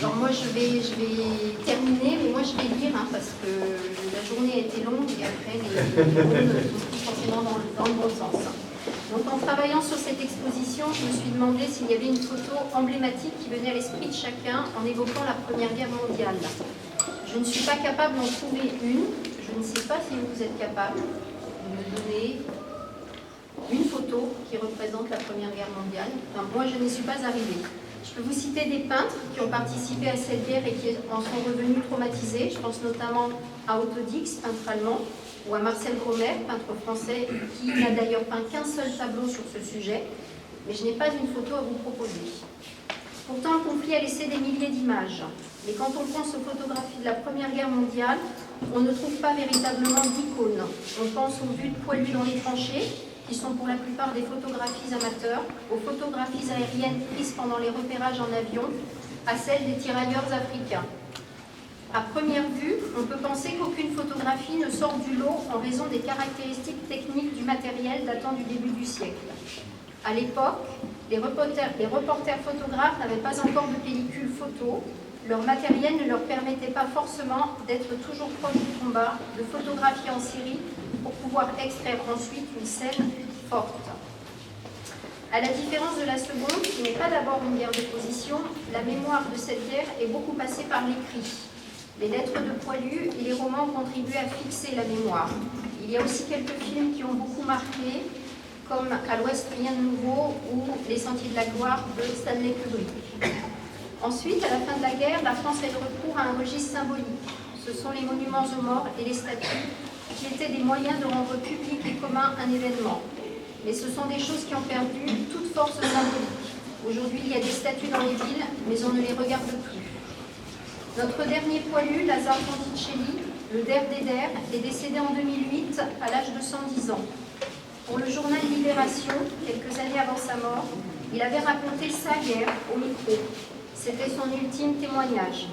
Alors moi je vais terminer, mais moi je vais lire parce que la journée a été longue et après les mondes sont forcément dans le bon sens. Donc en travaillant sur cette exposition, je me suis demandé s'il y avait une photo emblématique qui venait à l'esprit de chacun en évoquant la Première Guerre mondiale. Je ne suis pas capable d'en trouver une, je ne sais pas si vous êtes capable de me donner une photo qui représente la Première Guerre mondiale. Enfin, moi je n'y suis pas arrivée. Je peux vous citer des peintres qui ont participé à cette guerre et qui en sont revenus traumatisés. Je pense notamment à Otto Dix, peintre allemand, ou à Marcel Gromer, peintre français, qui n'a d'ailleurs peint qu'un seul tableau sur ce sujet, mais je n'ai pas une photo à vous proposer. Pourtant, le conflit a laissé des milliers d'images. Mais quand on pense aux photographies de la Première Guerre mondiale, on ne trouve pas véritablement d'icônes. On pense aux vues de poilus dans les tranchées, qui sont pour la plupart des photographies amateurs, aux photographies aériennes prises pendant les repérages en avion, à celles des tirailleurs africains. À première vue, on peut penser qu'aucune photographie ne sort du lot en raison des caractéristiques techniques du matériel datant du début du siècle. À l'époque, les reporters photographes n'avaient pas encore de pellicule photo, leur matériel ne leur permettait pas forcément d'être toujours proche du combat, de photographier en série pour pouvoir extraire ensuite une scène forte. À la différence de la seconde, qui n'est pas d'abord une guerre de position, la mémoire de cette guerre est beaucoup passée par l'écrit. Les lettres de poilus et les romans ont contribué à fixer la mémoire. Il y a aussi quelques films qui ont beaucoup marqué, comme À l'Ouest, rien de nouveau ou Les Sentiers de la gloire de Stanley Kubrick. Ensuite, à la fin de la guerre, la France fait le recours à un registre symbolique. Ce sont les monuments aux morts et les statues qui étaient des moyens de rendre public et commun un événement. Mais ce sont des choses qui ont perdu toute force symbolique. Aujourd'hui, il y a des statues dans les villes, mais on ne les regarde plus. Notre dernier poilu, Lazare Conticelli, le Der des Der, est décédé en 2008 à l'âge de 110 ans. Pour le journal Libération, quelques années avant sa mort, il avait raconté sa guerre au micro. C'était son ultime témoignage.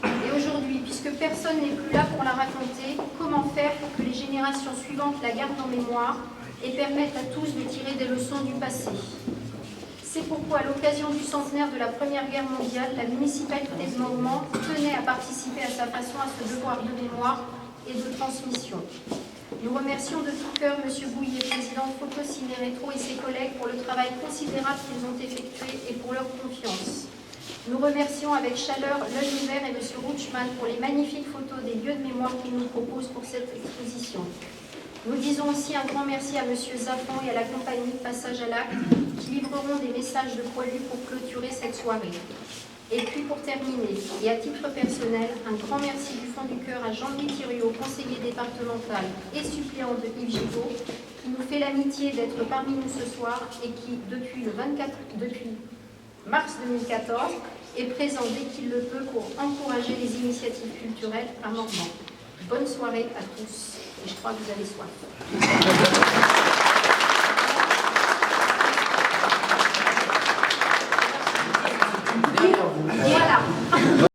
Et aujourd'hui, puisque personne n'est plus là pour la raconter, comment faire pour que les générations suivantes la gardent en mémoire et permettent à tous de tirer des leçons du passé? C'est pourquoi, à l'occasion du centenaire de la Première Guerre mondiale, la municipalité de Mormant tenait à participer à sa façon à ce devoir de mémoire et de transmission. Nous remercions de tout cœur M. Bouillet, président de Photo Ciné Rétro, et ses collègues pour le travail considérable qu'ils ont effectué et pour leur confiance. Nous remercions avec chaleur l'œil ouvert et M. Rutschmann pour les magnifiques photos des lieux de mémoire qu'ils nous proposent pour cette exposition. Nous disons aussi un grand merci à M. Zafon et à la compagnie Passage à l'acte qui livreront des messages de poilus pour clôturer cette soirée. Et puis pour terminer, et à titre personnel, un grand merci du fond du cœur à Jean-Louis Thiriot, conseiller départemental et suppléant de Yves Gigot, qui nous fait l'amitié d'être parmi nous ce soir et qui, depuis mars 2014, est présent dès qu'il le peut pour encourager les initiatives culturelles à Mormant. Bonne soirée à tous, et je crois que vous avez soif.